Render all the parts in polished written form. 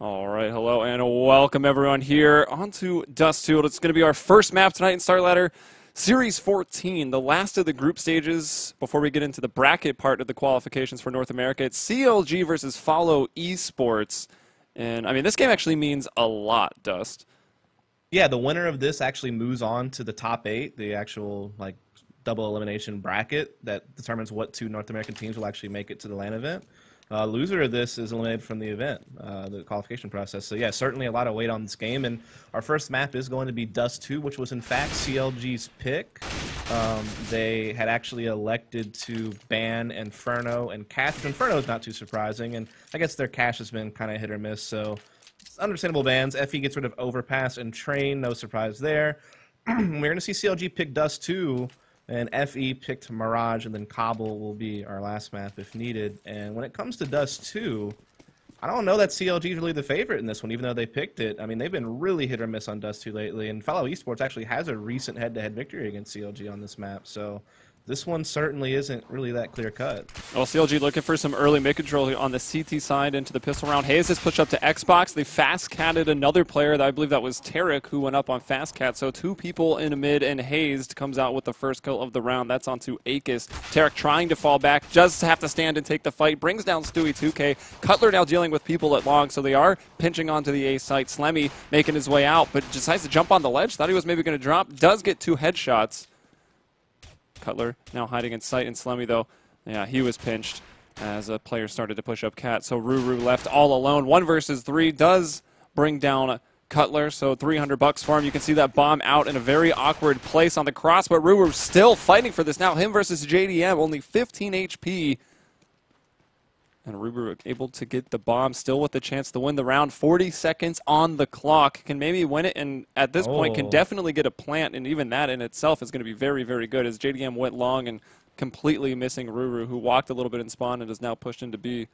All right, hello and welcome everyone here onto Dust 2. It's going to be our first map tonight in StarLadder Series 14, the last of the group stages before we get into the bracket part of the qualifications for North America. It's CLG versus Follow eSports. And, I mean, this game actually means a lot, Dust. Yeah, the winner of this actually moves on to the top 8, the actual, like, double elimination bracket that determines what 2 North American teams will actually make it to the LAN event. Loser of this is eliminated from the event, the qualification process. So, yeah, certainly a lot of weight on this game. And our first map is going to be Dust 2, which was, in fact, CLG's pick. They had actually elected to ban Inferno and Cash, which Inferno is not too surprising. And I guess their Cash has been kind of hit or miss. So, it's understandable bans. FE gets rid of Overpass and Train. No surprise there. We're going to see CLG pick Dust 2. And FE picked Mirage, and then Cobb will be our last map if needed. And when it comes to Dust 2, I don't know that CLG is really the favorite in this one, even though they picked it. I mean, they've been really hit or miss on Dust 2 lately, and Follow eSports actually has a recent head-to-head victory against CLG on this map. So this one certainly isn't really that clear-cut. Well, CLG looking for some early mid-control on the CT side into the pistol round. Hazed has pushed up to Xbox. They fast-catted another player. I believe that was Tarik who went up on fast-cat. So 2 people in a mid, and Hazed comes out with the first kill of the round. That's onto aKis. Tarik trying to fall back, just have to stand and take the fight. Brings down Stewie2k. Cutler now dealing with people at long, so they are pinching onto the A site. Slemmy making his way out, but decides to jump on the ledge. Thought he was maybe going to drop. Does get 2 headshots. Cutler now hiding in sight, and Slemmy, though, yeah, he was pinched as a player started to push up Cat. So rooRoooo left all alone. 1 versus 3 does bring down Cutler, so $300 for him. You can see that bomb out in a very awkward place on the cross, but rooRoooo still fighting for this now. Him versus JDM, only 15 HP. And rooRoooo able to get the bomb, still with the chance to win the round. 40 seconds on the clock. Can maybe win it, and at this point can definitely get a plant, and even that in itself is going to be very, very good as JDM went long and completely missing rooRoooo, who walked a little bit in spawn and is now pushed into B.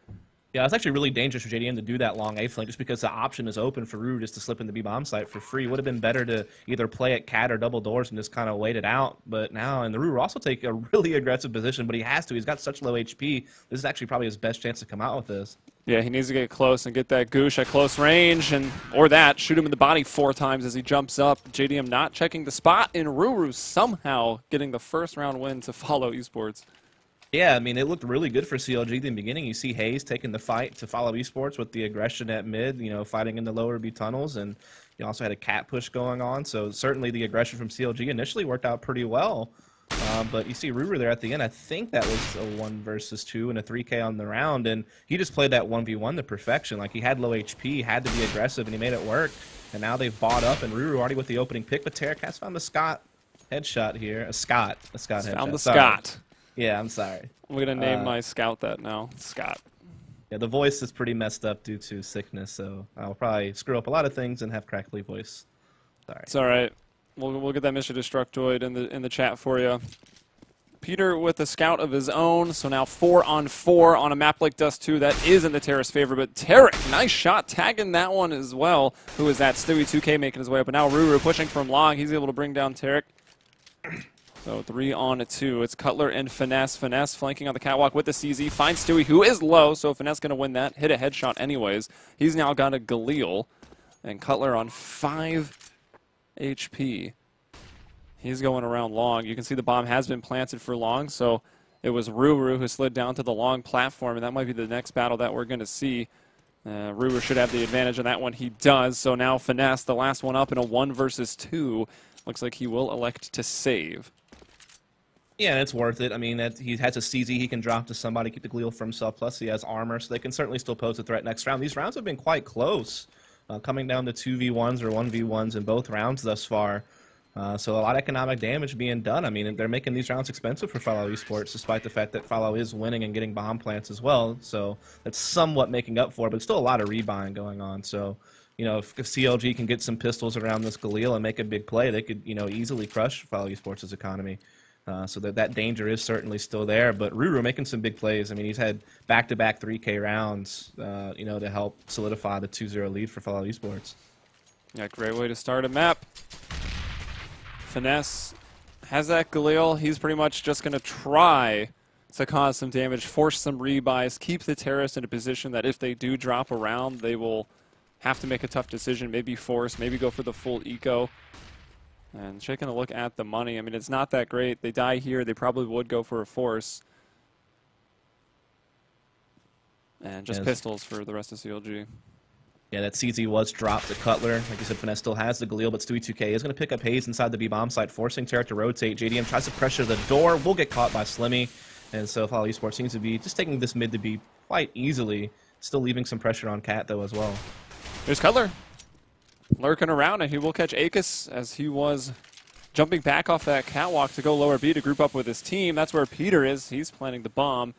Yeah, it's actually really dangerous for JDM to do that long A flank just because the option is open for rooRoooo just to slip in the B bomb site for free. Would have been better to either play at Cat or double doors and just kind of wait it out. But now, and the rooRoooo also take a really aggressive position, but he has to. He's got such low HP. This is actually probably his best chance to come out with this. Yeah, he needs to get close and get that goosh at close range, and or that, shoot him in the body 4 times as he jumps up. JDM not checking the spot, and rooRoooo somehow getting the first round win to Follow eSports. Yeah, I mean, it looked really good for CLG in the beginning. You see Hayes taking the fight to Follow eSports with the aggression at mid, you know, fighting in the lower B tunnels, and you also had a cat push going on. So certainly the aggression from CLG initially worked out pretty well. But you see rooRoooo there at the end. I think that was a 1 versus 2 and a 3K on the round, and he just played that 1v1 to perfection. Like, he had low HP, had to be aggressive, and he made it work. And now they've bought up, and rooRoooo already with the opening pick, but Tarik has found the Scott headshot here. A Scott headshot. Found the Scott. Yeah, I'm sorry. I'm going to name my scout that now. Scott. Yeah, the voice is pretty messed up due to sickness, so I'll probably screw up a lot of things and have crackly voice. Sorry. It's all right. We'll get that Mr. Destructoid in the chat for you. Peter with a scout of his own, so now 4-on-4 on a map like Dust 2. That is in the Terrace favor, but Tarik, nice shot, tagging that one as well. Who is that? Stewie2k making his way up, but now rooRoooo pushing from long. He's able to bring down Tarik. So 3-on-2. It's Cutler and FNS. FNS flanking on the catwalk with the CZ. Finds Stewie, who is low, so FNS going to win that. Hit a headshot anyways. He's now got a Galil. And Cutler on 5 HP. He's going around long. You can see the bomb has been planted for long, so it was rooRoooo who slid down to the long platform, and that might be the next battle that we're going to see. rooRoooo should have the advantage on that one. He does, so now FNS, the last one up in a 1 versus 2. Looks like he will elect to save. Yeah, and it's worth it. I mean, he has a CZ he can drop to somebody, keep the Galil for himself, plus he has armor, so they can certainly still pose a threat next round. These rounds have been quite close, coming down to 2v1s or 1v1s in both rounds thus far. So a lot of economic damage being done. I mean, they're making these rounds expensive for Follow eSports, despite the fact that Follow is winning and getting bomb plants as well. So that's somewhat making up for it, but still a lot of rebuying going on. So, you know, if CLG can get some pistols around this Galil and make a big play, they could, you know, easily crush Follow eSports' economy. So that danger is certainly still there. But rooRoooo making some big plays. I mean, he's had back-to-back 3K rounds, you know, to help solidify the 2-0 lead for Follow eSports. Yeah, great way to start a map. FNS has that Galil. He's pretty much just going to try to cause some damage, force some rebuys, keep the terrorists in a position that if they do drop around, they will have to make a tough decision, maybe force, maybe go for the full eco. And taking a look at the money, I mean, it's not that great. They die here, they probably would go for a force. And just pistols for the rest of CLG. Yeah, that CZ was dropped to Cutler. Like you said, FNS still has the Galil, but Stewie2k is going to pick up hazed inside the B-bomb site, forcing Tarik to rotate. JDM tries to pressure the door, will get caught by Slemmy. And so Follow eSports seems to be just taking this mid to be quite easily, still leaving some pressure on Cat, though, as well. There's Cutler lurking around, and he will catch aKis as he was jumping back off that catwalk to go lower B to group up with his team. That's where Peter is. He's planting the bomb.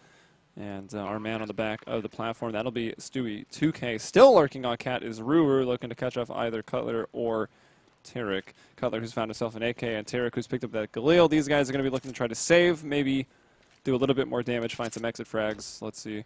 And our man on the back of the platform, that'll be Stewie2k. Still lurking on Cat is rooRoooo, looking to catch off either Cutler or Tarik. Cutler, who's found himself an AK, and Tarik, who's picked up that Galil. These guys are going to be looking to try to save, maybe do a little bit more damage, find some exit frags. Let's see.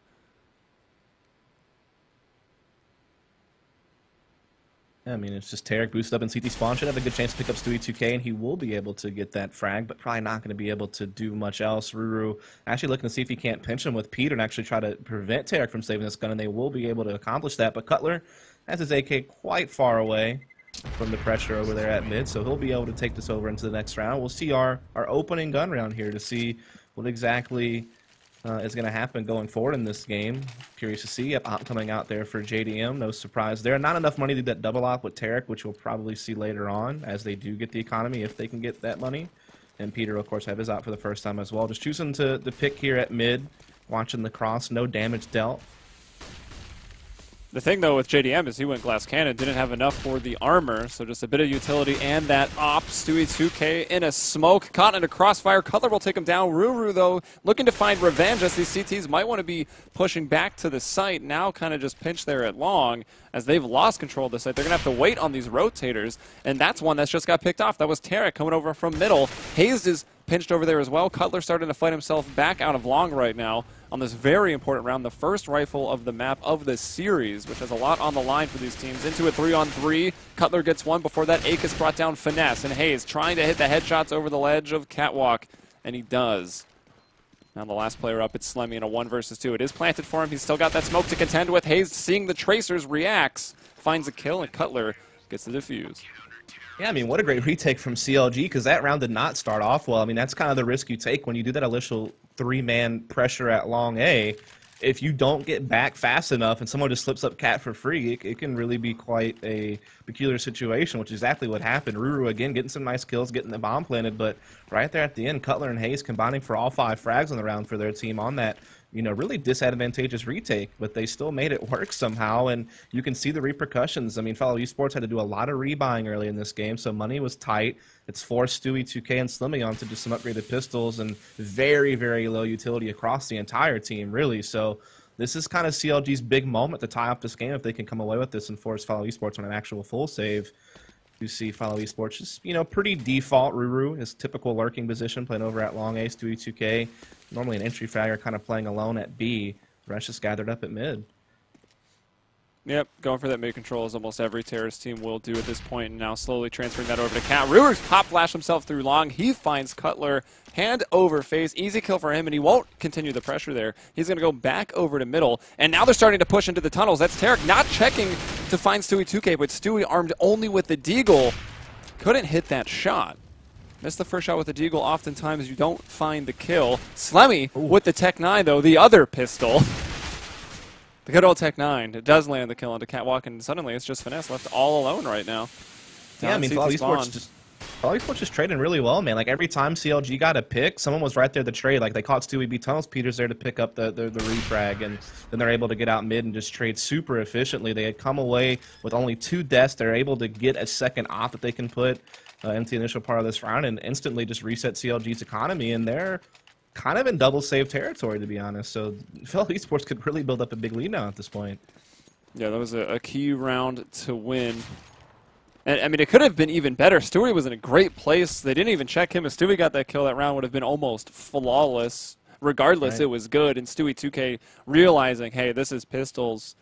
Yeah, I mean, it's just Tarik boosted up in CT spawn. Should have a good chance to pick up Stewie2k, and he will be able to get that frag, but probably not going to be able to do much else. rooRoooo actually looking to see if he can't pinch him with Peter and actually try to prevent Tarik from saving this gun, and they will be able to accomplish that. But Cutler has his AK quite far away from the pressure over there at mid, so he'll be able to take this over into the next round. We'll see our opening gun round here to see what exactly is going to happen going forward in this game. Curious to see. Op coming out there for JDM. No surprise there. Not enough money to do that double op with Tarik, which we'll probably see later on as they do get the economy, if they can get that money. And Peter, of course, have his op for the first time as well. Just choosing to pick here at mid. Watching the cross. No damage dealt. The thing, though, with JDM is he went glass cannon, didn't have enough for the armor, so just a bit of utility and that op. Stewie2k in a smoke, caught in a crossfire. Cutler will take him down. rooRoooo, though, looking to find revenge as these CTs might want to be pushing back to the site. Now kind of just pinched there at long as they've lost control of the site. They're going to have to wait on these rotators, and that's one that's just got picked off. That was Tarik coming over from middle. hazed is pinched over there as well. Cutler starting to fight himself back out of long right now on this very important round, the first rifle of the map of the series, which has a lot on the line for these teams. Into a 3-on-3. Cutler gets one. Before that, aKis brought down FNS, and hazed trying to hit the headshots over the ledge of catwalk, and he does. Now the last player up, it's Slemmy in a 1 versus 2. It is planted for him. He's still got that smoke to contend with. hazed, seeing the tracers, reacts, finds a kill, and Cutler gets the defuse. Yeah, I mean, what a great retake from CLG, because that round did not start off well. I mean, that's kind of the risk you take when you do that initial 3-man pressure at long A. If you don't get back fast enough and someone just slips up Cat for free, it can really be quite a peculiar situation, which is exactly what happened. rooRoooo, again, getting some nice kills, getting the bomb planted, but right there at the end, Cutler and hazed combining for all 5 frags on the round for their team on that, you know, really disadvantageous retake, but they still made it work somehow, and you can see the repercussions. I mean, Follow eSports had to do a lot of rebuying early in this game, so money was tight. It's forced Stewie2k and Slemmy onto just some upgraded pistols and very, very low utility across the entire team, really. So this is kind of CLG's big moment to tie up this game if they can come away with this and force Follow eSports on an actual full save. You see Follow eSports just, you know, pretty default. rooRoooo, his typical lurking position, playing over at long A. Stewie2k, normally an entry fragger, kind of playing alone at B. The rest just gathered up at mid. Yep, going for that mid control as almost every terrorist team will do at this point, and now slowly transferring that over to Cat. rooRoooo's pop flash himself through long. He finds Cutler, hand over face. Easy kill for him, and he won't continue the pressure there. He's going to go back over to middle, and now they're starting to push into the tunnels. That's Tarik not checking to find Stewie2k, but Stewie armed only with the deagle couldn't hit that shot. Missed the first shot with the deagle. Oftentimes you don't find the kill. Slemmy with the Tech 9, though, the other pistol. The good old Tech 9. It does land the kill onto Catwalk, and suddenly it's just FNS left all alone right now. Yeah, I mean, Follow eSports just trading really well, man. Like, every time CLG got a pick, someone was right there to trade. Like, they caught Stewie B tunnels, Peter's there to pick up the refrag, and then they're able to get out mid and just trade super efficiently. They had come away with only 2 deaths. They're able to get a second op that they can put into the initial part of this round and instantly just reset CLG's economy, and they're kind of in double save territory, to be honest. So Follow eSports could really build up a big lead now at this point. Yeah, that was a key round to win. And, I mean, it could have been even better. Stewie was in a great place. They didn't even check him. If Stewie got that kill, that round would have been almost flawless. Regardless, right. It was good. And Stewie2k realizing, hey, this is pistols.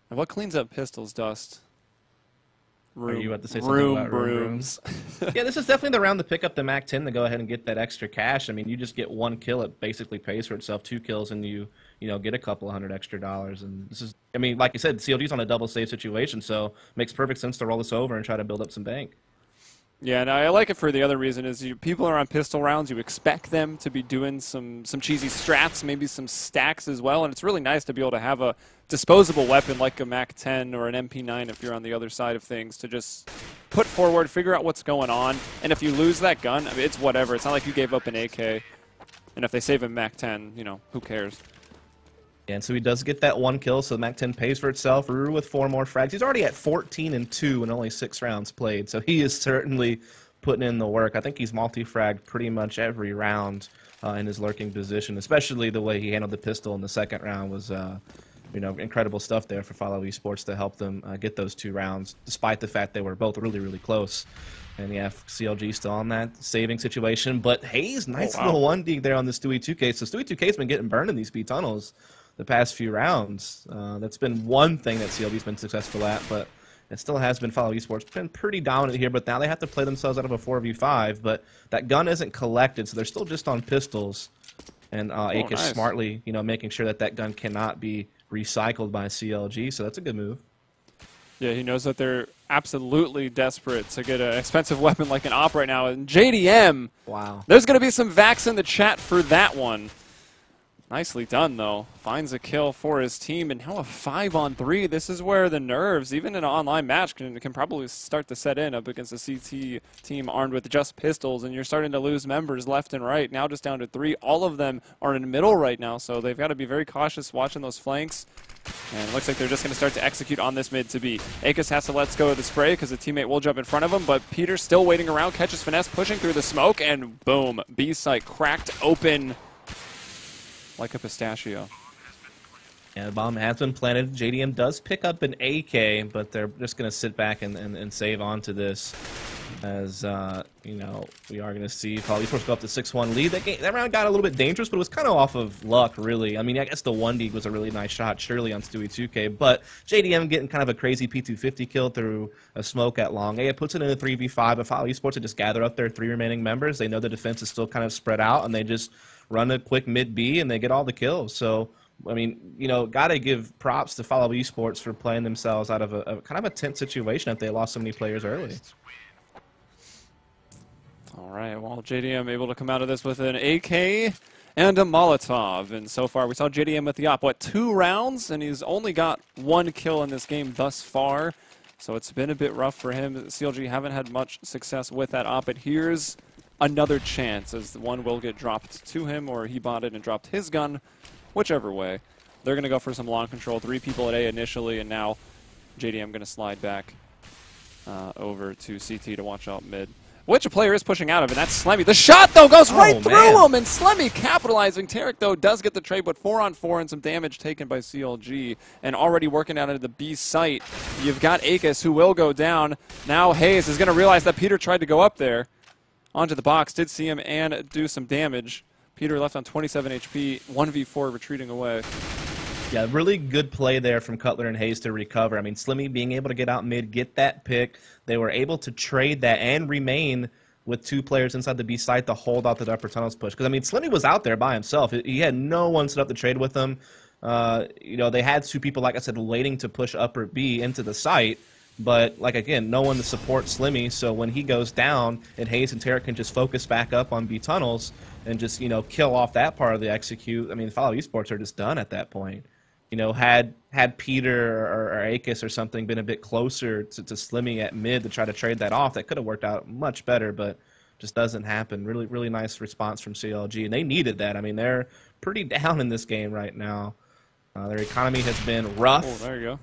And what cleans up pistols, Dust? Are you about to say something room about brooms? Yeah, this is definitely the round to pick up the MAC-10 to go ahead and get that extra cash. I mean, you just get one kill, it basically pays for itself. 2 kills, and you get a couple $100 extra. And this is, I mean, like you said, CLG's on a double save situation, so makes perfect sense to roll this over and try to build up some bank. Yeah, and I like it for the other reason is people are on pistol rounds. You expect them to be doing some cheesy strats, maybe some stacks as well, and it's really nice to be able to have a disposable weapon like a MAC-10 or an MP9 if you're on the other side of things to just put forward, figure out what's going on, and if you lose that gun, I mean, it's whatever. It's not like you gave up an AK, and if they save a MAC-10, who cares? Yeah, and so he does get that 1 kill, so the MAC-10 pays for itself. rooRoooo with 4 more frags. He's already at 14-2 in only 6 rounds played, so he is certainly putting in the work. I think he's multi-fragged pretty much every round in his lurking position, especially the way he handled the pistol in the second round was, incredible stuff there for Follow eSports to help them get those 2 rounds, despite the fact they were both really, really close. And yeah, CLG still on that saving situation, but hazed, nice little 1D there on the Stewie2k. So Stewie2k's been getting burned in these B tunnels the past few rounds. That's been one thing that CLG's been successful at, but it still has been Follow eSports. Been pretty dominant here, but now they have to play themselves out of a 4v5, but that gun isn't collected, so they're still just on pistols. And aKis nice. Smartly, making sure that that gun cannot be recycled by CLG, so that's a good move. Yeah, he knows that they're absolutely desperate to get an expensive weapon like an AWP right now. And JDM, wow. There's going to be some vax in the chat for that one. Nicely done, though. Finds a kill for his team, and now a 5-on-3. This is where the nerves, even in an online match, can probably start to set in up against a CT team armed with just pistols, and you're starting to lose members left and right. Now just down to 3. All of them are in the middle right now, so they've got to be very cautious watching those flanks. And it looks like they're just going to start to execute on this mid to B. aKis has to let go of the spray because the teammate will jump in front of him, but Peter's still waiting around, catches FNS, pushing through the smoke, and boom, B site cracked open like a pistachio. Yeah, the bomb has been planted. JDM does pick up an AK, but they're just going to sit back and save onto this. As, we are going to see Follow eSports go up to 6-1 lead. That round got a little bit dangerous, but it was kind of off of luck, really. I mean, I guess the 1D was a really nice shot, surely, on Stewie2k, but JDM getting kind of a crazy P250 kill through a smoke at long. It puts it in a 3v5, but Follow eSports to just gather up their 3 remaining members. They know the defense is still kind of spread out, and they just run a quick mid-B, and they get all the kills. So, I mean, got to give props to Follow eSports for playing themselves out of a kind of a tense situation if they lost so many players early. All right, well, JDM able to come out of this with an AK and a Molotov. And so far, we saw JDM with the op, 2 rounds? And he's only got 1 kill in this game thus far. So it's been a bit rough for him. CLG haven't had much success with that op, but here's another chance as one will get dropped to him, or he bought it and dropped his gun, whichever way. They're going to go for some long control. 3 people at A initially, and now JDM going to slide back over to CT to watch out mid. Which a player is pushing out of, and that's Slemmy. The shot, though, goes right through him, and Slemmy capitalizing. Tarik, though, does get the trade, but 4-on-4 and some damage taken by CLG, and already working out into the B site. You've got aKis, who will go down. Now hazed is going to realize that Peter tried to go up there onto the box, did see him and do some damage. Peter left on 27 HP, 1v4 retreating away. Yeah, really good play there from Cutler and hazed to recover. I mean, Slemmy being able to get out mid, get that pick. They were able to trade that and remain with 2 players inside the B site to hold out the upper tunnels push. Because, I mean, Slemmy was out there by himself. He had no one set up to trade with him. They had 2 people, like I said, waiting to push upper B into the site. But, again, no one to support Slemmy. So when he goes down, and hazed and Tarik can just focus back up on B tunnels and just, kill off that part of the execute. I mean, Follow eSports are just done at that point. Had Peter or aKis or something been a bit closer to Slemmy at mid to try to trade that off, that could have worked out much better, but just doesn't happen. Really, really nice response from CLG, and they needed that. I mean, they're pretty down in this game right now. Their economy has been rough. Oh, there you go.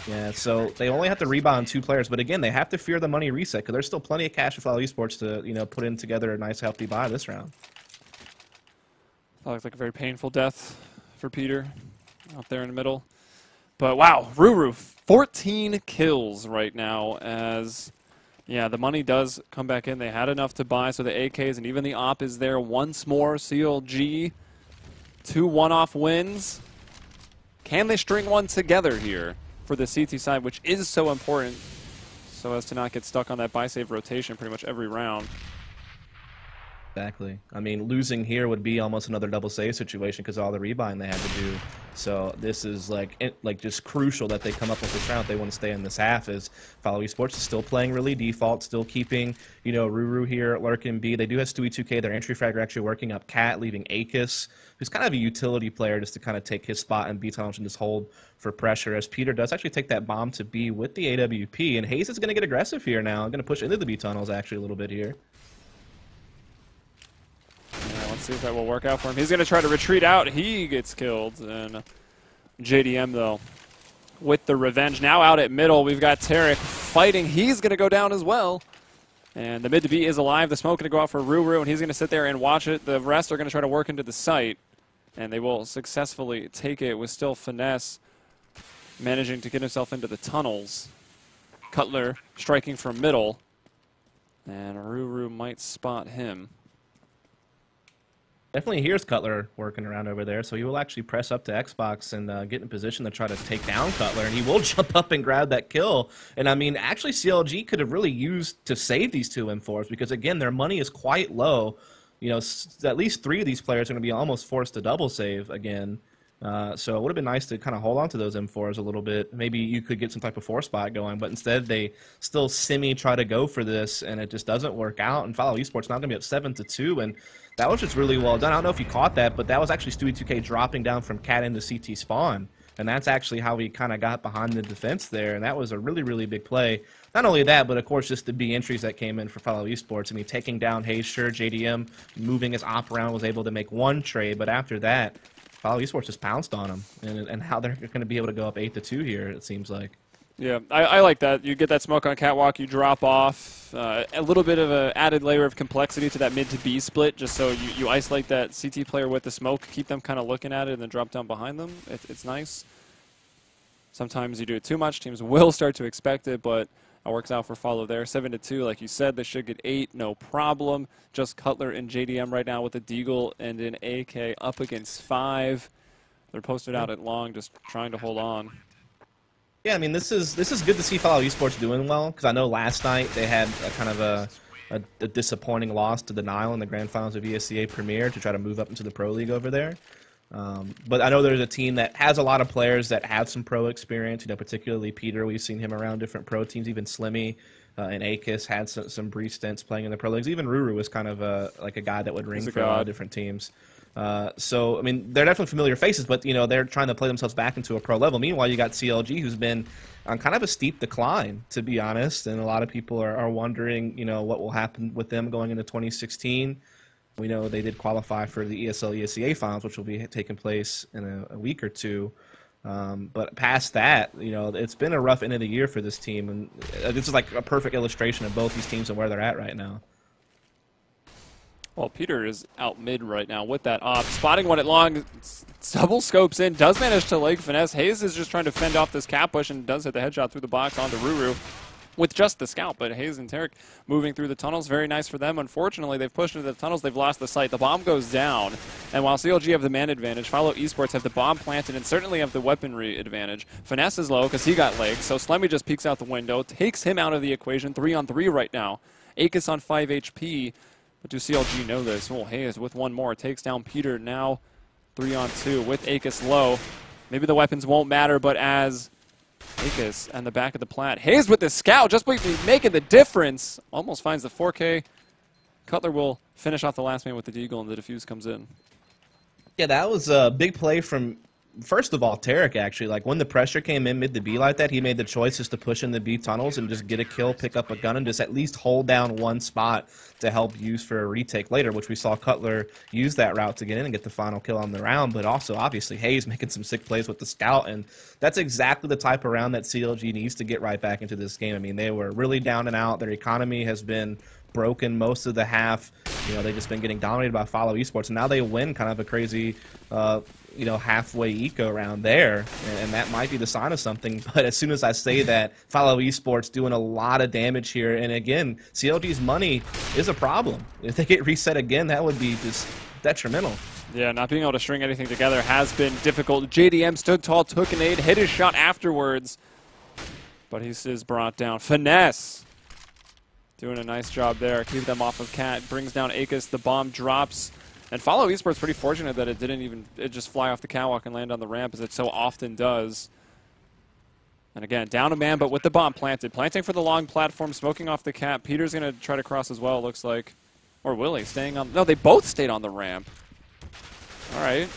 Yeah, so they only have to rebound 2 players, but again, they have to fear the money reset because there's still plenty of cash for Follow eSports to put in together a nice healthy buy this round. That looks like a very painful death for Peter out there in the middle. But wow, rooRoooo, 14 kills right now as, yeah, the money does come back in. They had enough to buy, so the aKis and even the op is there once more. CLG, 2 one-off wins. Can they string one together here for the CT side, which is so important? so as to not get stuck on that buy save rotation pretty much every round. Exactly. I mean, losing here would be almost another double save situation because all the rebuying they had to do. So this is like just crucial that they come up with this round if they want to stay in this half. Is Follow eSports is still playing really default, still keeping, you know, rooRoooo here, lurking B. They do have Stewie2k. Their entry fragger actually working up Cat, leaving aKis, who's kind of a utility player just to kind of take his spot in B tunnels and just hold for pressure. As Peter does actually take that bomb to B with the AWP, and hazed is going to get aggressive here now. Going to push into the B tunnels actually a little bit here. Let's see if that will work out for him. He's going to try to retreat out. He gets killed. And JDM, though, with the revenge. Now out at middle, we've got Tarik fighting. He's going to go down as well. And the mid to B is alive. The smoke going to go out for rooRoooo, and he's going to sit there and watch it. The rest are going to try to work into the site. And they will successfully take it with still FNS managing to get himself into the tunnels. Cutler striking from middle. And rooRoooo might spot him. Definitely here's Cutler working around over there, so he will actually press up to Xbox and get in position to try to take down Cutler, and he will jump up and grab that kill. And I mean, actually CLG could have really used to save these two M4s because, again, their money is quite low. You know, at least 3 of these players are going to be almost forced to double save again. So it would have been nice to kind of hold on to those M4s a little bit. Maybe you could get some type of 4 spot going, but instead they still try to go for this, and it just doesn't work out. And Follow eSports now going to be up 7-2, and that was just really well done. I don't know if you caught that, but that was actually Stewie2k dropping down from Cat into CT spawn, and that's actually how he kind of got behind the defense there, and that was a really, really big play. Not only that, but of course just the B entries that came in for Follow eSports. I mean, taking down hazed, sure, JDM moving his op around, was able to make 1 trade, but after that, Follow eSports just pounced on him, and how they're going to be able to go up 8-2 here, it seems like. Yeah, I like that. You get that smoke on catwalk, you drop off. A little bit of an added layer of complexity to that mid to B split, just so you isolate that CT player with the smoke, keep them kind of looking at it, and then drop down behind them. It's nice. Sometimes you do it too much, teams will start to expect it, but it works out for Follow there. 7-2, like you said, they should get 8, no problem. Just Cutler and JDM right now with a Deagle and an AK up against 5. They're posted out at long, just trying to hold on. Yeah, I mean, this is good to see Follow eSports doing well, because I know last night they had a kind of a disappointing loss to the Nile in the Grand Finals of ESCA Premier to try to move up into the Pro League over there. But I know there's a team that has a lot of players that have some pro experience, you know, particularly Peter. We've seen him around different pro teams. Even Slemmy and aKis had some brief stints playing in the pro leagues. Even rooRoooo was kind of like a guy that would ring for a lot of different teams. So, I mean, they're definitely familiar faces, but, you know, they're trying to play themselves back into a pro level. Meanwhile, you got CLG, who's been on kind of a steep decline, to be honest, and a lot of people are wondering, you know, what will happen with them going into 2016. We know they did qualify for the ESL-ESCA finals, which will be taking place in a week or two. But past that, you know, it's been a rough end of the year for this team, and this is like a perfect illustration of both these teams and where they're at right now. Well, Peter is out mid right now with that op. Spotting one at long, double scopes in, does manage to leg finesse. hazed is just trying to fend off this cap push and does hit the headshot through the box onto rooRoooo with just the scout. But hazed and Tarik moving through the tunnels, very nice for them. Unfortunately, they've pushed into the tunnels, they've lost the site. The bomb goes down, and while CLG have the man advantage, Follow eSports have the bomb planted and certainly have the weaponry advantage. FNS is low because he got legs, so Slemmy just peeks out the window, takes him out of the equation. 3-on-3 right now. aKis on 5 HP. But do CLG know this? Well, hazed with one more takes down Peter. Now 3-on-2 with aKis low. Maybe the weapons won't matter, but as aKis and the back of the plat, hazed with the scout, just making the difference. Almost finds the 4K. Cutler will finish off the last man with the deagle, and the defuse comes in. Yeah, that was a big play from, first of all, Tarik, actually. Like, when the pressure came in mid to B like that, he made the choice just to push in the B tunnels and just get a kill, pick up a gun, and just at least hold down one spot to help use for a retake later, which we saw Cutler use that route to get in and get the final kill on the round. But also, obviously, hazed making some sick plays with the scout, and that's exactly the type of round that CLG needs to get right back into this game. I mean, they were really down and out. Their economy has been broken most of the half. You know, they've just been getting dominated by Follow eSports, and now they win kind of a crazy you know, halfway eco round there, and that might be the sign of something. But as soon as I say that, Follow eSports doing a lot of damage here, and again, CLG's money is a problem. If they get reset again, that would be just detrimental. Yeah, not being able to string anything together has been difficult. JDM stood tall, took an aid, hit his shot afterwards, but he is brought down. FNS doing a nice job there. Keep them off of Cat. Brings down aKis. The bomb drops. And Follow eSports pretty fortunate that it didn't just fly off the catwalk and land on the ramp as it so often does. And again, down a man, but with the bomb planted. Planting for the long platform, smoking off the Cat. Peter's going to try to cross as well, it looks like. Or will he? Staying on... No, they both stayed on the ramp. All right.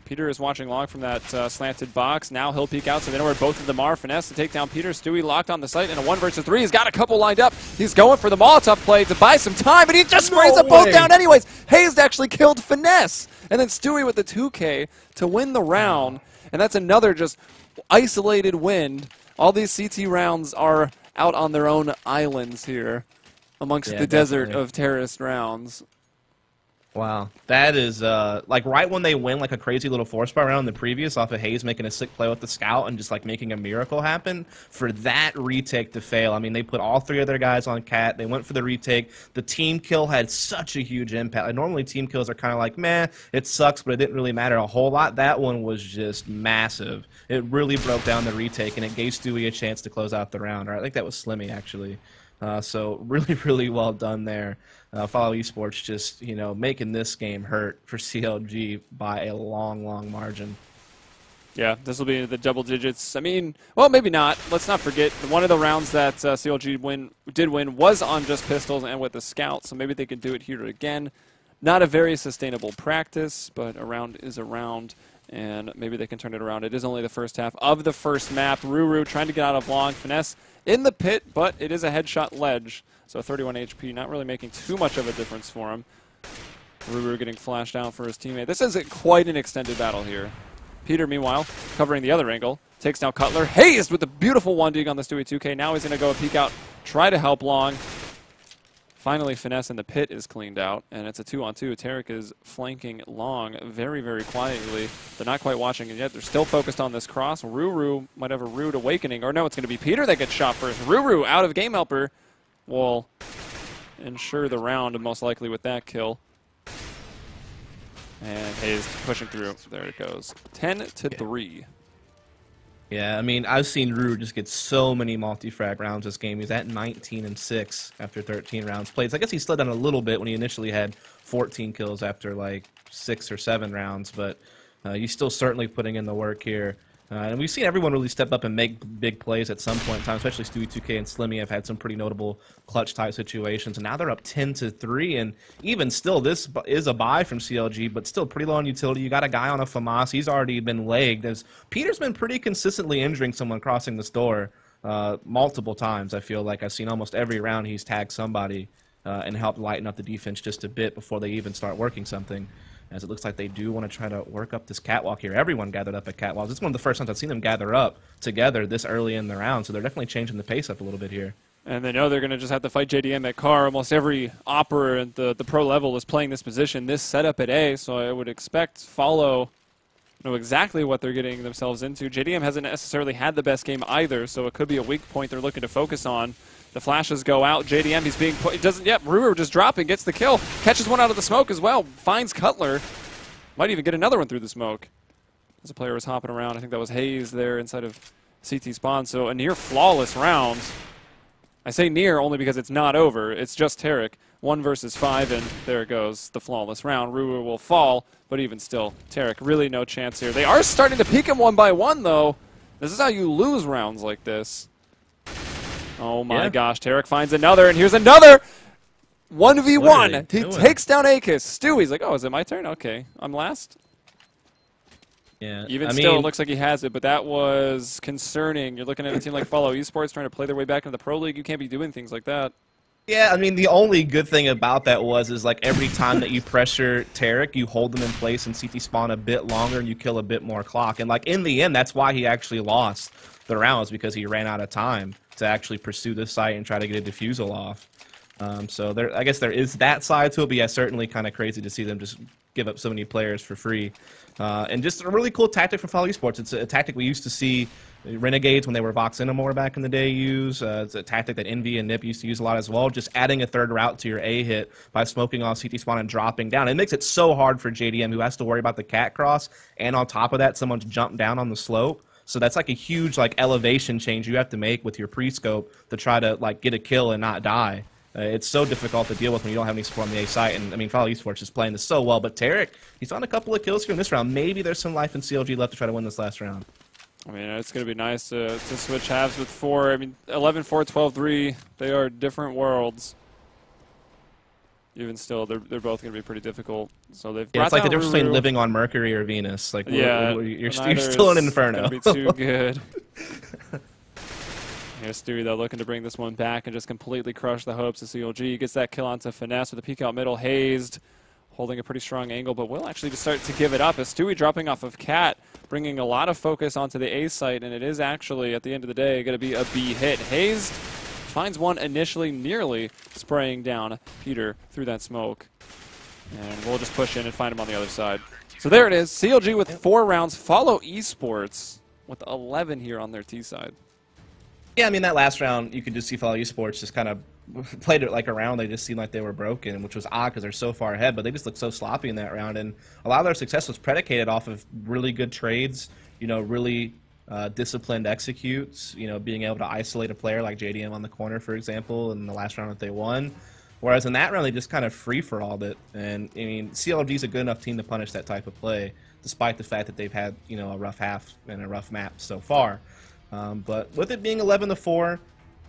Peter is watching long from that slanted box. Now he'll peek out, so they know where both of them are. FNS to take down Peter. Stewie locked on the site in a 1 versus 3. He's got a couple lined up. He's going for the Molotov play to buy some time, and he just sprays them both down anyways. Hazed actually killed FNS. And then Stewie with the 2K to win the round. And that's another just isolated win. All these CT rounds are out on their own islands here amongst the desert of terrorist rounds. Wow, that is like right when they win like a crazy little 4-spot round in the previous off of Hayes making a sick play with the scout and just like making a miracle happen, for that retake to fail. I mean, they put all 3 of their guys on Cat. They went for the retake. The team kill had such a huge impact. Like, normally team kills are kind of like, meh, it sucks, but it didn't really matter a whole lot. That one was just massive. It really broke down the retake, and it gave Stewie a chance to close out the round. Or I think that was Slemmy, actually. So really, really well done there. Follow eSports just, you know, making this game hurt for CLG by a long, long margin. Yeah, this will be the double digits. I mean, well, maybe not. Let's not forget, one of the rounds that CLG did win was on just pistols and with the scout, so maybe they could do it here again. Not a very sustainable practice, but a round is a round, and maybe they can turn it around. It is only the first half of the first map. rooRoooo trying to get out of long. FNS in the pit, but it is a headshot ledge. So 31 HP, not really making too much of a difference for him. rooRoooo getting flashed down for his teammate. This is quite an extended battle here. Peter, meanwhile, covering the other angle, takes down Cutler. Hazed with a beautiful 1-dig on the Stewie2k. Now he's going to go a peek out, try to help long. Finally, FNS in the pit is cleaned out, and it's a 2-on-2. Tarik is flanking long very, very quietly. They're not quite watching it yet. They're still focused on this cross. rooRoooo might have a rude awakening. Or no, it's going to be Peter that gets shot first. rooRoooo out of game helper will ensure the round, most likely with that kill. And Hayes pushing through. There it goes. 10-3. Yeah, I mean, I've seen rooRoooo just get so many multi-frag rounds this game. He's at 19-6 after 13 rounds played. So I guess he slid down a little bit when he initially had 14 kills after like 6 or 7 rounds, but he's still certainly putting in the work here. And we've seen everyone really step up and make big plays at some point in time, especially Stewie2k and Slemmy have had some pretty notable clutch-type situations. And now they're up 10-3, and even still, this is a buy from CLG, but still pretty low on utility. You got a guy on a FAMAS. He's already been legged. As Peter's been pretty consistently injuring someone crossing the store multiple times. I feel like I've seen almost every round he's tagged somebody and helped lighten up the defense just a bit before they even start working something. As it looks like they do want to try to work up this catwalk here. Everyone gathered up at catwalks. This is one of the first times I've seen them gather up together this early in the round, so they're definitely changing the pace up a little bit here. And they know they're going to just have to fight JDM at car. Almost every opera at the pro level is playing this position, this setup at A, so I would expect Follow know exactly what they're getting themselves into. JDM hasn't necessarily had the best game either, so it could be a weak point they're looking to focus on. The flashes go out. JDM, he's being put. It doesn't. Yep. rooRoooo just dropping, gets the kill, catches one out of the smoke as well. Finds Cutler. Might even get another one through the smoke. As a player was hopping around, I think that was Hayes there inside of CT spawn. So a near flawless round. I say near only because it's not over. It's just Tarik. 1 versus 5, and there it goes, the flawless round. rooRoooo will fall, but even still, Tarik really no chance here. They are starting to peek him 1 by 1, though. This is how you lose rounds like this. Oh my gosh, Tarik finds another, and here's another 1v1. He takes down aKis. Stewie's like, oh, is it my turn? Okay, I'm last. Yeah, Even still, it looks like he has it, but that was concerning. You're looking at a team like Follow eSports trying to play their way back into the Pro League. You can't be doing things like that. Yeah, I mean, the only good thing about that is like every time that you pressure Tarik, you hold them in place and CT spawn a bit longer and you kill a bit more clock. And like in the end, that's why he actually lost the rounds, because he ran out of time to actually pursue this site and try to get a defusal off. So there, I guess there is that side to it, but yeah, certainly kind of crazy to see them just give up so many players for free. And just a really cool tactic from Follow eSports. It's a tactic we used to see Renegades, when they were Voxina more back in the day, use. It's a tactic that Envy and Nip used to use a lot as well, just adding a third route to your A hit by smoking off CT spawn and dropping down. It makes it so hard for JDM, who has to worry about the cat cross, and on top of that, someone's jumped down on the slope. So that's like a huge like elevation change you have to make with your pre-scope to try to like get a kill and not die. It's so difficult to deal with when you don't have any support on the A site. And I mean, Follow eSports is playing this so well, but Tarik, he's on a couple of kills here in this round. Maybe there's some life in CLG left to try to win this last round. I mean, it's going to be nice to switch halves with 4. I mean, 11-4, 12-3, they are different worlds. Even still, they're both going to be pretty difficult. So they've it's like the difference between rooRoooo. living on Mercury or Venus. Like, yeah, you're still in Inferno. It's going to be too good. Here's Stewie, though, looking to bring this one back and just completely crush the hopes of CLG. He gets that kill onto FNS with a peek out middle. Hazed, holding a pretty strong angle, but will actually just start to give it up as Stewie dropping off of Cat, bringing a lot of focus onto the A site, and it is actually, at the end of the day, going to be a B hit. Hazed finds one initially, nearly spraying down Peter through that smoke. And we'll just push in and find him on the other side. So there it is, CLG with 4 rounds. Follow eSports with 11 here on their T side. Yeah, I mean, that last round, you could just see Follow eSports just kind of played it like a round. They just seemed like they were broken, which was odd because they're so far ahead, but they just looked so sloppy in that round. And a lot of their success was predicated off of really good trades, you know, really disciplined executes, you know, being able to isolate a player like JDM on the corner, for example, in the last round that they won. Whereas in that round, they just kind of free-for-alled it. And, I mean, CLG's a good enough team to punish that type of play, despite the fact that they've had, you know, a rough half and a rough map so far. But with it being 11-4,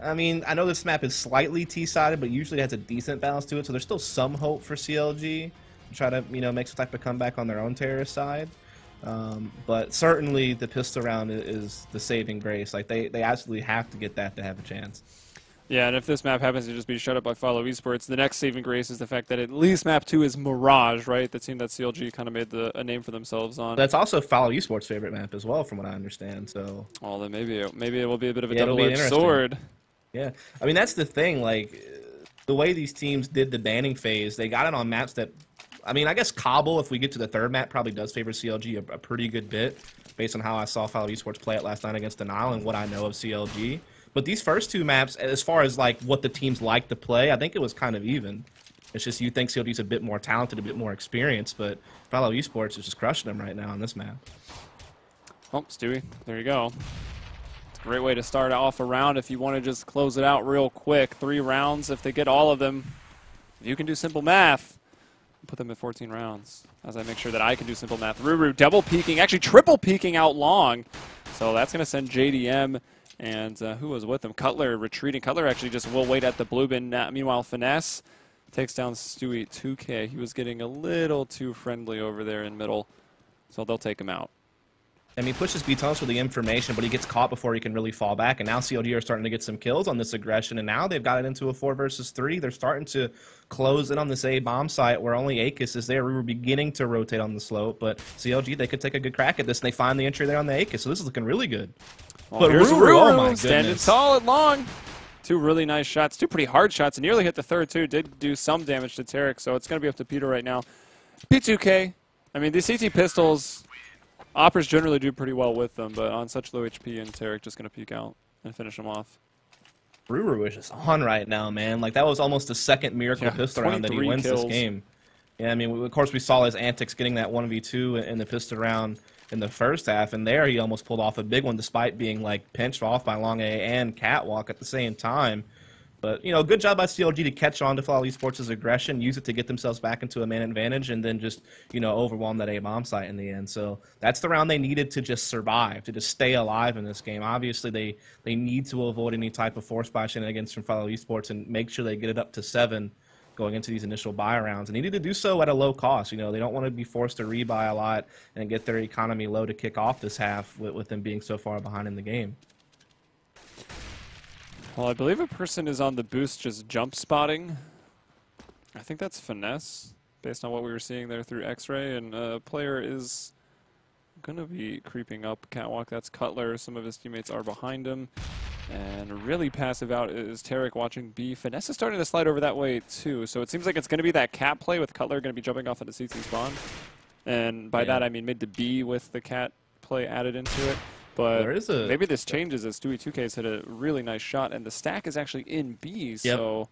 I mean, I know this map is slightly T-sided, but usually it has a decent balance to it, so there's still some hope for CLG to try to, you know, make some type of comeback on their own terrorist side. But certainly the pistol round is the saving grace. Like, they absolutely have to get that to have a chance. Yeah, and if this map happens to just be shut up by Follow eSports, the next saving grace is the fact that at least map 2 is Mirage, right? The team that CLG kind of made a name for themselves on. That's also Follow eSports' favorite map as well, from what I understand. So, well, then maybe it will be a bit of a double-edged sword. Yeah, I mean, that's the thing. Like, the way these teams did the banning phase, they got it on maps that, I mean, I guess Cobble, if we get to the third map, probably does favor CLG a pretty good bit, based on how I saw Follow eSports play it last night against Denial and what I know of CLG. But these first 2 maps, as far as like what the teams like to play, I think it was kind of even. It's just you think CLG's a bit more talented, a bit more experienced, but Follow eSports is just crushing them right now on this map. Oh, Stewie, there you go. It's a great way to start off a round if you want to just close it out real quick. 3 rounds, if they get all of them, if you can do simple math, put them at 14 rounds. As I make sure that I can do simple math. rooRoooo double peeking, actually triple peeking out long. So that's going to send JDM and who was with him? Cutler retreating. Cutler actually just will wait at the blue bin. Meanwhile, FNS takes down Stewie2k. He was getting a little too friendly over there in middle, so they'll take him out. And he pushes B-Tunnels for the information, but he gets caught before he can really fall back. And now CLG are starting to get some kills on this aggression, and now they've got it into a 4 versus 3. They're starting to close in on this A bomb site where only aKis is there. We were beginning to rotate on the slope, but CLG, they could take a good crack at this, and they find the entry there on the aKis, so this is looking really good. Well, but here's rooRoooo, oh my standing goodness. tall at long. 2 really nice shots, 2 pretty hard shots, and nearly hit the third too. Did do some damage to Tarik, so it's going to be up to Peter right now. P2K, I mean, these CT pistols, Oppers generally do pretty well with them, but on such low HP, and Tarik just going to peek out and finish them off. rooRoooo is just on right now, man. Like, that was almost the second miracle pistol round that he wins this game. Yeah, I mean, of course, we saw his antics getting that 1v2 in the pistol round in the first half, and there he almost pulled off a big one despite being, like, pinched off by Long A and Catwalk at the same time. But, you know, good job by CLG to catch on to Follow eSports' aggression, use it to get themselves back into a man advantage, and then just, you know, overwhelm that A-bomb site in the end. So that's the round they needed to just survive, to just stay alive in this game. Obviously, they need to avoid any type of force buy shenanigans from Follow eSports and make sure they get it up to 7 going into these initial buy rounds. And they need to do so at a low cost. You know, they don't want to be forced to rebuy a lot and get their economy low to kick off this half with them being so far behind in the game. Well, I believe a person is on the boost just jump spotting. I think that's FNS, based on what we were seeing there through X-Ray, and a player is going to be creeping up Catwalk. That's Cutler. Some of his teammates are behind him. And really passive out is Tarik watching B. FNS is starting to slide over that way, too. So it seems like it's going to be that cat play with Cutler going to be jumping off at the CT spawn. And by that, I mean mid to B with the cat play added into it. But maybe this changes as Stewie2k has hit a really nice shot, and the stack is actually in B. So,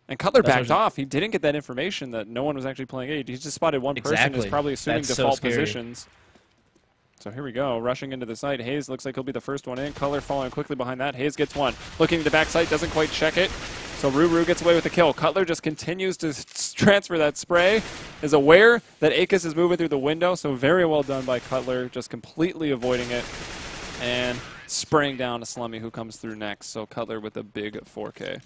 and Cutler backed off. He didn't get that information that no one was actually playing A. He just spotted one person who's probably assuming default positions. So here we go, rushing into the site. hazed looks like he'll be the first one in. Cutler following quickly behind that. hazed gets one. Looking to the backside, doesn't quite check it. So rooRoooo gets away with the kill. Cutler just continues to transfer that spray. Is aware that aKis is moving through the window, so very well done by Cutler, just completely avoiding it. And spraying down to Slemmy, who comes through next. So Cutler with a big 4K.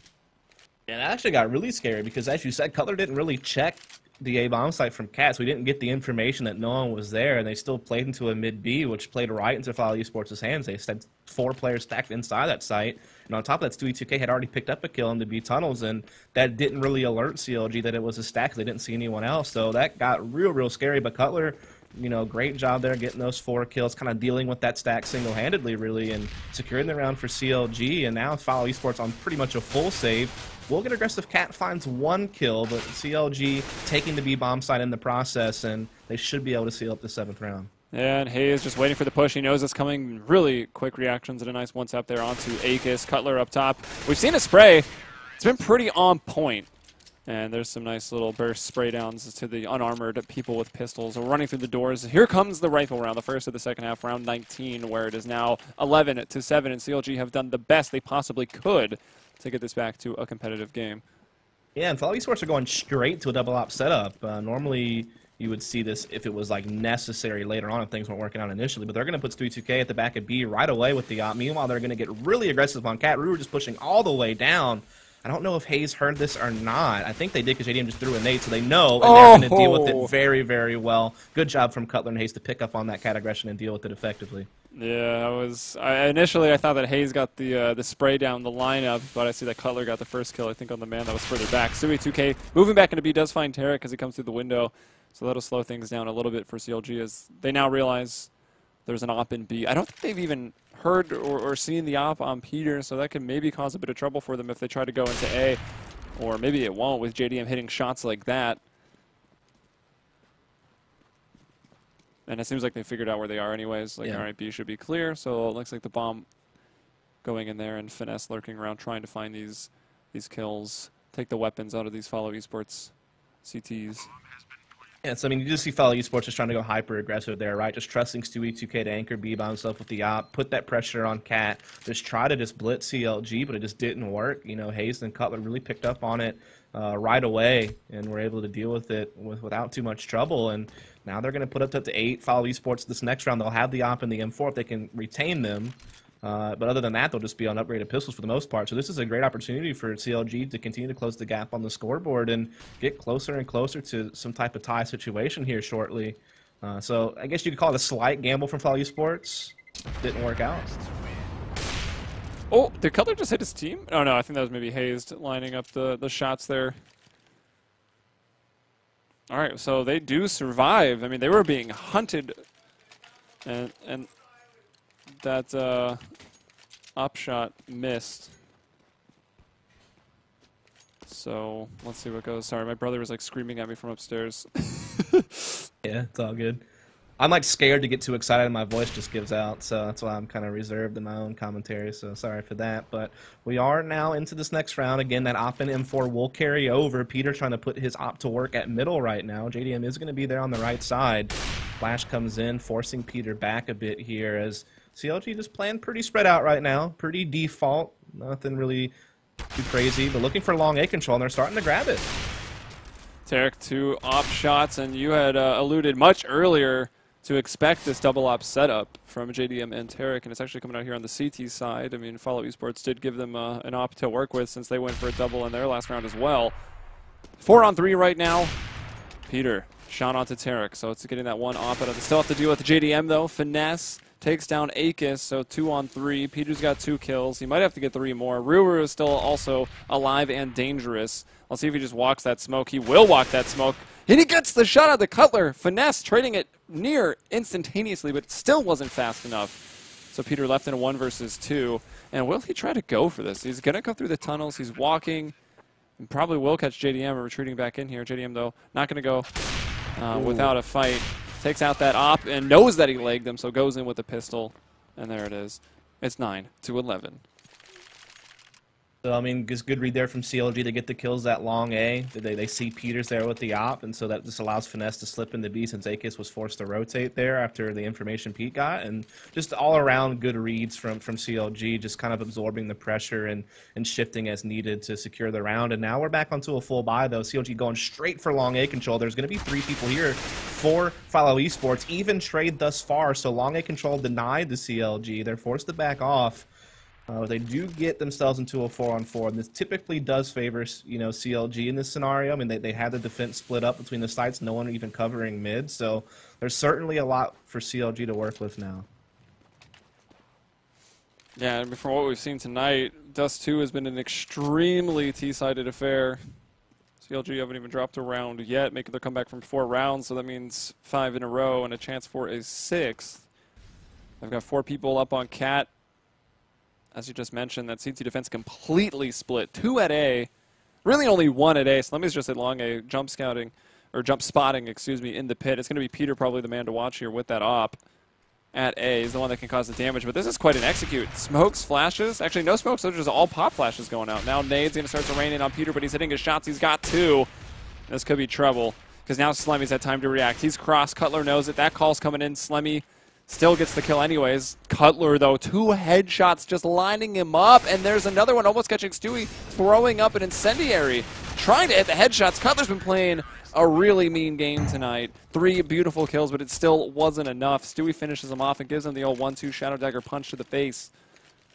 And that actually got really scary because, as you said, Cutler didn't really check the A bomb site from Cat, so we didn't get the information that no one was there, and they still played into a mid B, which played right into Follow eSports' hands. They had 4 players stacked inside that site, and on top of that, Stewie2k had already picked up a kill in the B tunnels, and that didn't really alert CLG that it was a stack because they didn't see anyone else. So that got real scary. But Cutler, you know, great job there getting those 4 kills, kind of dealing with that stack single-handedly, really, and securing the round for CLG. And now Follow eSports on pretty much a full save. Will get aggressive. Cat finds 1 kill, but CLG taking the B bomb site in the process, and they should be able to seal up the 7th round. Yeah, and hazed just waiting for the push. He knows it's coming. Really quick reactions and a nice one-tap there onto aKis. Cutler up top. We've seen a spray. It's been pretty on point. And there's some nice little burst spray downs to the unarmored people with pistols running through the doors. Here comes the rifle round, the first of the second half, round 19, where it is now 11-7, and CLG have done the best they possibly could to get this back to a competitive game. Yeah, and Follow eSports are going straight to a double op setup. Normally, you would see this if it was like necessary later on if things weren't working out initially, but they're going to put Stewie2k at the back of B right away with the op. Meanwhile, they're going to get really aggressive on Cat. rooRoooo just pushing all the way down. I don't know if hazed heard this or not. I think they did because JDM just threw a nade, so they know, and they're going to deal with it very well. Good job from Cutler and hazed to pick up on that Cat aggression and deal with it effectively. Yeah, initially I thought that hazed got the spray down the lineup, but I see that Cutler got the first kill, I think, on the man that was further back. Stewie2k moving back into B does find Tarik as he comes through the window, so that'll slow things down a little bit for CLG as they now realize there's an op in B. I don't think they've even heard or seen the op on Peter, so that could maybe cause a bit of trouble for them if they try to go into A, or maybe it won't with JDM hitting shots like that. And it seems like they figured out where they are anyways. Like, all right, B should be clear. So it looks like the bomb going in there and FNS lurking around trying to find these kills, take the weapons out of these Follow eSports CTs. Yeah, so I mean, you just see Follow eSports just trying to go hyper-aggressive there, right? Just trusting Stewie2k to anchor B by himself with the op, put that pressure on Cat, just try to just blitz CLG, but it just didn't work. You know, hazed and Cutler really picked up on it right away, and were able to deal with it without too much trouble. And now they're going to put up to 8 Follow eSports this next round. They'll have the op and the M4 if they can retain them. But other than that, they'll just be on upgraded pistols for the most part. So this is a great opportunity for CLG to continue to close the gap on the scoreboard and get closer and closer to some type of tie situation here shortly. So I guess you could call it a slight gamble from Follow eSports. Didn't work out. Oh, did Cutler just hit his team? Oh, no, I think that was maybe hazed lining up the shots there. All right, so they do survive. I mean, they were being hunted, and that op shot missed. So let's see what goes. Sorry, my brother was like screaming at me from upstairs. Yeah, it's all good. I'm like scared to get too excited and my voice just gives out, so that's why I'm kind of reserved in my own commentary, so sorry for that. But we are now into this next round. Again, that op and M4 will carry over. Peter trying to put his op to work at middle right now. JDM is going to be there on the right side. Flash comes in, forcing Peter back a bit here as CLG just playing pretty spread out right now. Pretty default. Nothing really too crazy, but looking for long A control, and they're starting to grab it. Tarik, 2 op shots, and you had alluded much earlier to expect this double op setup from JDM and Tarik, and it's actually coming out here on the CT side. I mean, Follow eSports did give them an op to work with since they went for a double in their last round as well. 4-on-3 right now. Peter, shot onto Tarik, so it's getting that one op out of it. Still have to deal with JDM, though. Finesse takes down aKis, so 2-on-3. Peter's got 2 kills. He might have to get 3 more. rooRoooo is still also alive and dangerous. Let's see if he just walks that smoke. He will walk that smoke. And he gets the shot at the Cutler. Finesse trading it near instantaneously, but it still wasn't fast enough. So Peter left in a 1 versus 2. And will he try to go for this? He's going to come through the tunnels. He's walking. And probably will catch JDM retreating back in here. JDM, though, not going to go without a fight. Takes out that op and knows that he legged him, so goes in with the pistol. And there it is. It's 9-11. So, I mean, just good read there from CLG to get the kills that long A. They see Peters there with the op, and so that just allows Finesse to slip into B since aKis was forced to rotate there after the information Pete got. And just all-around good reads from CLG, just kind of absorbing the pressure and shifting as needed to secure the round. And now we're back onto a full buy, though. CLG going straight for long A control. There's going to be 3 people here for Follow eSports, even trade thus far. So long A control denied the CLG. They're forced to back off. They do get themselves into a 4-on-4, and this typically does favor, CLG in this scenario. I mean, they had the defense split up between the sites, no one even covering mid, so there's certainly a lot for CLG to work with now. Yeah, and from what we've seen tonight, Dust 2 has been an extremely T-sided affair. CLG haven't even dropped a round yet, making their comeback from 4 rounds, so that means 5 in a row and a chance for a 6th. They've got 4 people up on Cat. As you just mentioned, that CT defense completely split. 2 at A, really only 1 at A. Slemmy's just at long A, jump spotting, in the pit. It's going to be Peter probably the man to watch here with that op. At A is the one that can cause the damage, but this is quite an execute. Smokes, flashes. Actually, no smokes, those are just all pop flashes going out. Now Nade's going to start to rain in on Peter, but he's hitting his shots. He's got 2. This could be trouble, because now Slemmy's had time to react. He's crossed. Cutler knows it. That call's coming in. Slemmy still gets the kill anyways. Cutler, though, 2 headshots just lining him up. And there's another one almost catching Stewie, throwing up an incendiary. Trying to hit the headshots. Cutler's been playing a really mean game tonight. 3 beautiful kills, but it still wasn't enough. Stewie finishes him off and gives him the old 1-2 Shadow Dagger punch to the face.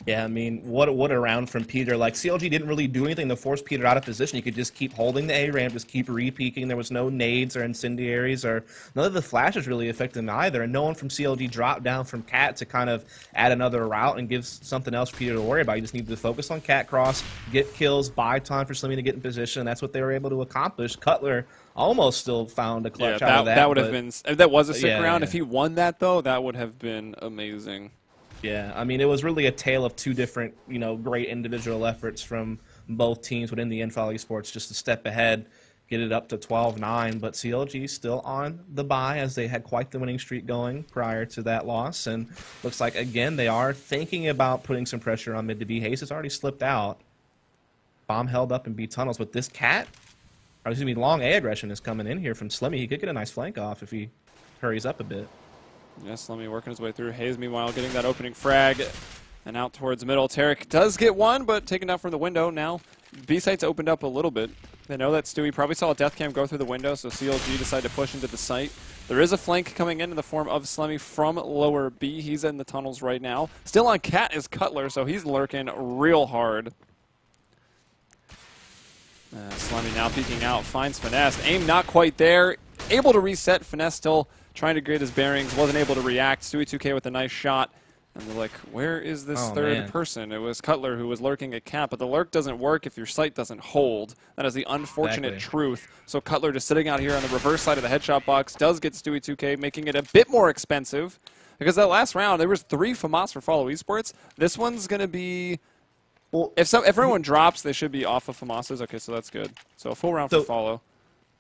Yeah, I mean, what a round from Peter. Like, CLG didn't really do anything to force Peter out of position. You could just keep holding the A ramp, just keep re-peeking. There was no nades or incendiaries, or none of the flashes really affected him either. And no one from CLG dropped down from Cat to kind of add another route and give something else for Peter to worry about. You just need to focus on Cat cross, get kills, buy time for Slemmy to get in position. That's what they were able to accomplish. Cutler almost still found a clutch out of that. That would have been, that was a sick round. Yeah. If he won that, though, that would have been amazing. Yeah, I mean, it was really a tale of 2 different, great individual efforts from both teams within the EnVyUs eSports just a step ahead, get it up to 12-9. But CLG still on the bye as they had quite the winning streak going prior to that loss. And looks like, again, they are thinking about putting some pressure on mid to B. Hazed has already slipped out. Bomb held up in B tunnels. But this long A aggression is coming in here from Slemmy. He could get a nice flank off if he hurries up a bit. Yes, Slemmy working his way through. Hazed, meanwhile, getting that opening frag and out towards the middle. Tarik does get one, but taken out from the window. Now, B-site's opened up a little bit. They know that Stewie probably saw a death cam go through the window, so CLG decided to push into the site. There is a flank coming in the form of Slemmy from lower B. He's in the tunnels right now. Still on Cat is Cutler, so he's lurking real hard. Slemmy now peeking out, finds Finesse. Aim not quite there. Able to reset. Finesse still trying to get his bearings, wasn't able to react. Stewie2k with a nice shot. And they're like, where is this third person? It was Cutler who was lurking at Cat, but the lurk doesn't work if your sight doesn't hold. That is the unfortunate truth. So Cutler just sitting out here on the reverse side of the headshot box does get Stewie2k, making it a bit more expensive. Because that last round, there was 3 FAMAS for Follow eSports. This one's going to be... Well, if everyone drops, they should be off of FAMAS's. Okay, so that's good. So a full round for Follow.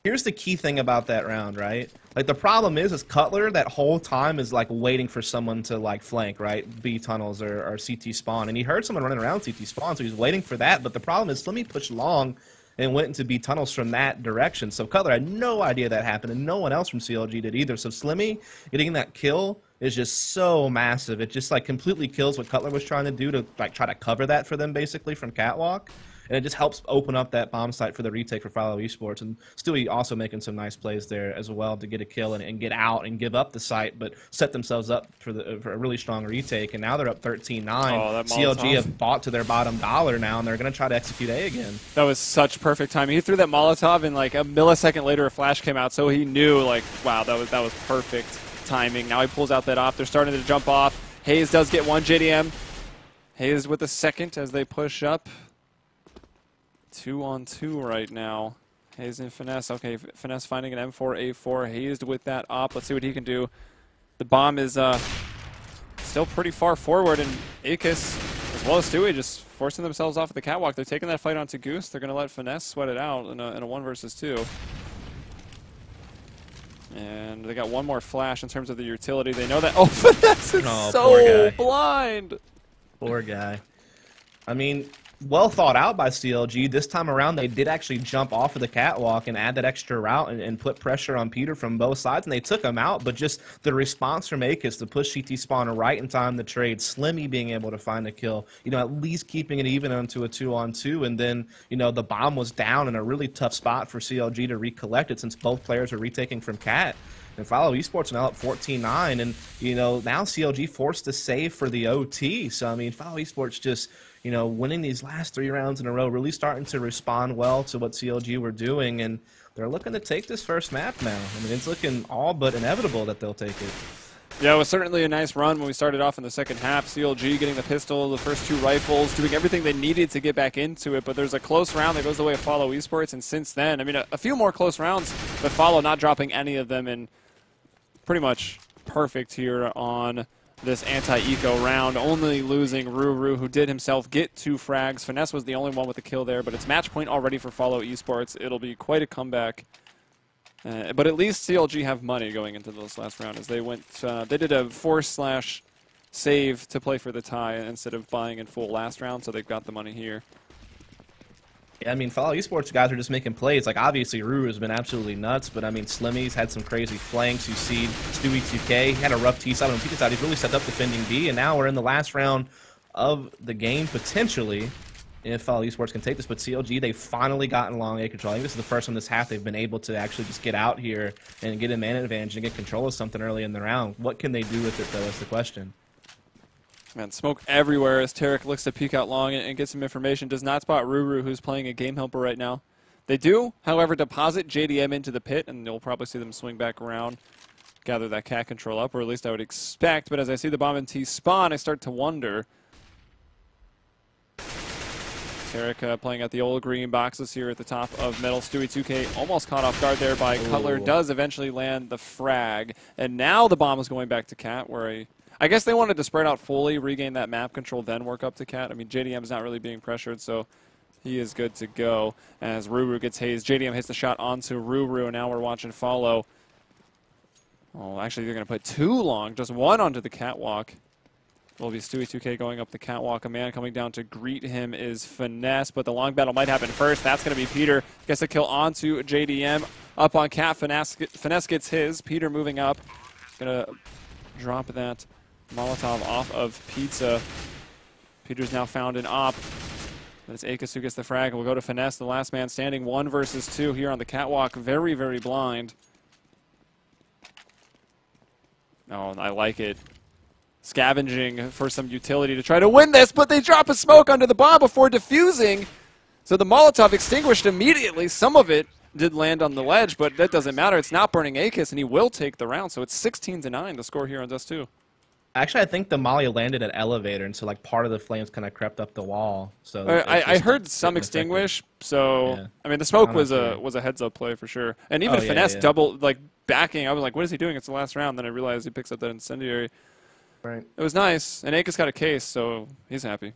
Here's the key thing about that round, right? Like, the problem is Cutler that whole time is, like, waiting for someone to, like, flank, right? B tunnels or CT spawn. And he heard someone running around CT spawn, so he's waiting for that. But the problem is Slemmy pushed long and went into B tunnels from that direction. So Cutler had no idea that happened, and no one else from CLG did either. So Slemmy getting that kill is just so massive. It just, like, completely kills what Cutler was trying to do to, like, try to cover that for them, basically, from Catwalk. And it just helps open up that bomb site for the retake for Follow eSports. And Stewie also making some nice plays there as well to get a kill and get out and give up the site, but set themselves up for a really strong retake. And now they're up 13-9. CLG have bought to their bottom dollar now, and they're going to try to execute A again. That was such perfect timing. He threw that Molotov, and like a millisecond later a flash came out, so he knew, like, wow, that was perfect timing. Now he pulls out that op. They're starting to jump off. Hazed does get one JDM. Hazed with a second as they push up. 2-on-2 right now. Hazed and Finesse. Okay, Finesse finding an M4A4. Hazed with that op. Let's see what he can do. The bomb is still pretty far forward, and aKis, as well as Stewie, just forcing themselves off of the catwalk. They're taking that fight onto Goose. They're going to let Finesse sweat it out in a 1 versus 2. And they got one more flash in terms of the utility. They know that. Oh, Finesse is so blind. Poor guy. I mean, well thought out by CLG. This time around, they did actually jump off of the catwalk and add that extra route and put pressure on Peter from both sides, and they took him out. But just the response from aKis to push CT spawner right in time to trade, Slemmy being able to find a kill, at least keeping it even onto a 2-on-2, and then, the bomb was down in a really tough spot for CLG to recollect it since both players were retaking from Cat. And Follow Esports now up 14-9, and, now CLG forced to save for the OT. So, Follow Esports just, winning these last 3 rounds in a row, really starting to respond well to what CLG were doing, and they're looking to take this first map now. It's looking all but inevitable that they'll take it. Yeah, it was certainly a nice run when we started off in the second half. CLG getting the pistol, the first 2 rifles, doing everything they needed to get back into it. But there's a close round that goes the way of Follow Esports, and since then, a few more close rounds, but Follow not dropping any of them, and pretty much perfect here on this anti-eco round, only losing rooRoooo, who did himself get 2 frags. FNS was the only one with the kill there, but it's match point already for Follow Esports. It'll be quite a comeback. But at least CLG have money going into this last round, as they went. They did a force/save to play for the tie instead of buying in full last round, so they've got the money here. Yeah, Follow Esports guys are just making plays. Like, obviously, rooRoooo has been absolutely nuts, but, Slemmy's had some crazy flanks. You see Stewie2k, he had a rough T-side on T-side. He's really stepped up defending B, and now we're in the last round of the game, potentially, if Follow Esports can take this. But CLG, they've finally gotten long A control. I think this is the first one this half they've been able to actually just get out here and get a man advantage and get control of something early in the round. What can they do with it, though, is the question. Man, smoke everywhere as Tarik looks to peek out long and get some information. Does not spot rooRoooo, who's playing a game helper right now. They do, however, deposit JDM into the pit, and you'll probably see them swing back around, gather that cat control up, or at least I would expect. But as I see the bomb and T spawn, I start to wonder. Tarik playing at the old green boxes here at the top of middle. Stewie2k almost caught off guard there by Cutler. Does eventually land the frag. And now the bomb is going back to Cat, where I guess they wanted to spread out fully, regain that map control, then work up to Cat. JDM's not really being pressured, so he is good to go. As rooRoooo gets hazed, JDM hits the shot onto rooRoooo, and now we're watching Follow. Oh, actually, they're going to put 2 long, just 1 onto the catwalk. Will be Stewie2k going up the catwalk. A man coming down to greet him is FNS, but the long battle might happen first. That's going to be Peter. Gets a kill onto JDM. Up on Cat, FNS gets his. Peter moving up. Going to drop that Molotov off of Pizza. Peter's now found an op. But it's aKis who gets the frag. We'll go to FNS, the last man standing. 1 versus 2 here on the catwalk. Very, very blind. Oh, I like it. Scavenging for some utility to try to win this, but they drop a smoke under the bomb before defusing. So the Molotov extinguished immediately. Some of it did land on the ledge, but that doesn't matter. It's not burning aKis, and he will take the round. So it's 16-9, the score here on Dust 2. Actually, I think the molly landed at elevator, and so part of the flames kind of crept up the wall. So I heard some extinguish. So yeah. The smoke was a heads-up play for sure. And even FNS double backing. I was like, what is he doing? It's the last round. Then I realized he picks up that incendiary. Right. It was nice, and aKis got a case, so he's happy.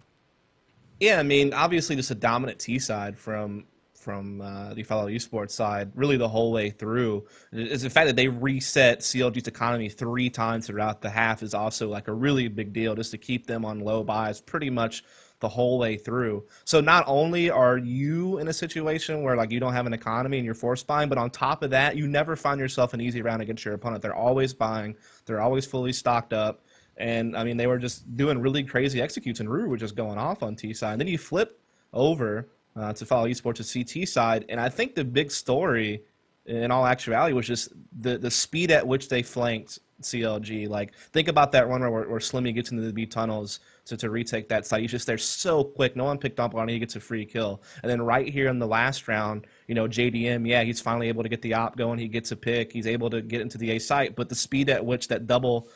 Yeah, obviously just a dominant T side from the Follow Esports side, really the whole way through. Is the fact that they reset CLG's economy 3 times throughout the half is also a really big deal, just to keep them on low buys pretty much the whole way through. So not only are you in a situation where you don't have an economy and you're force buying, but on top of that, you never find yourself an easy round against your opponent. They're always buying. They're always fully stocked up. And, they were just doing really crazy executes, and rooRoooo were just going off on T side. And then you flip over to Follow Esports' CT side, and I think the big story, in all actuality, was just the speed at which they flanked CLG. Think about that run where Slemmy gets into the B tunnels to retake that site. He's just there so quick. No one picked up on it. He gets a free kill. And then right here in the last round, JDM, he's finally able to get the op going. He gets a pick. He's able to get into the A site. But the speed at which that double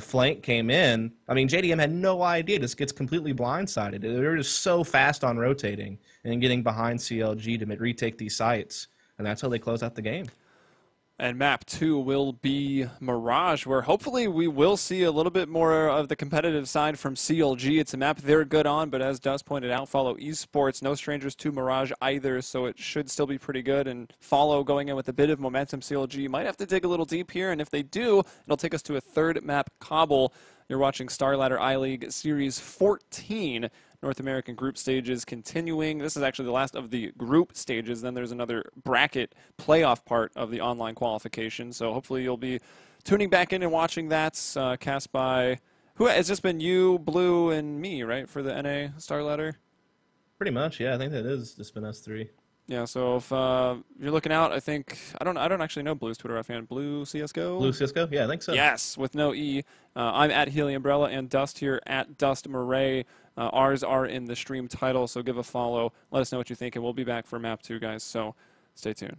flank came in, JDM had no idea. Just gets completely blindsided. They were just so fast on rotating and getting behind CLG to retake these sites, and that's how they close out the game. And map 2 will be Mirage, where hopefully we will see a little bit more of the competitive side from CLG. It's a map they're good on, but as Dust pointed out, Follow Esports, no strangers to Mirage either, so it should still be pretty good. And Follow going in with a bit of momentum. CLG might have to dig a little deep here, and if they do, it'll take us to a 3rd map cobble. You're watching StarLadder I-League Series 14. North American group stages continuing. This is actually the last of the group stages. Then there's another bracket playoff part of the online qualification. So hopefully you'll be tuning back in and watching that, cast by, who has just been you, Blue, and me, right, for the NA StarLadder? Pretty much, yeah. I think that is just been us three. Yeah, so if you're looking out, I think I don't actually know Blue's Twitter offhand. Blue CS:GO. Blue CS:GO, yeah, I think so. Yes, with no E. I'm at Heliumbrella and Dust here at Dust Murray. Ours are in the stream title, so give a follow. Let us know what you think, and we'll be back for Map 2, guys. So stay tuned.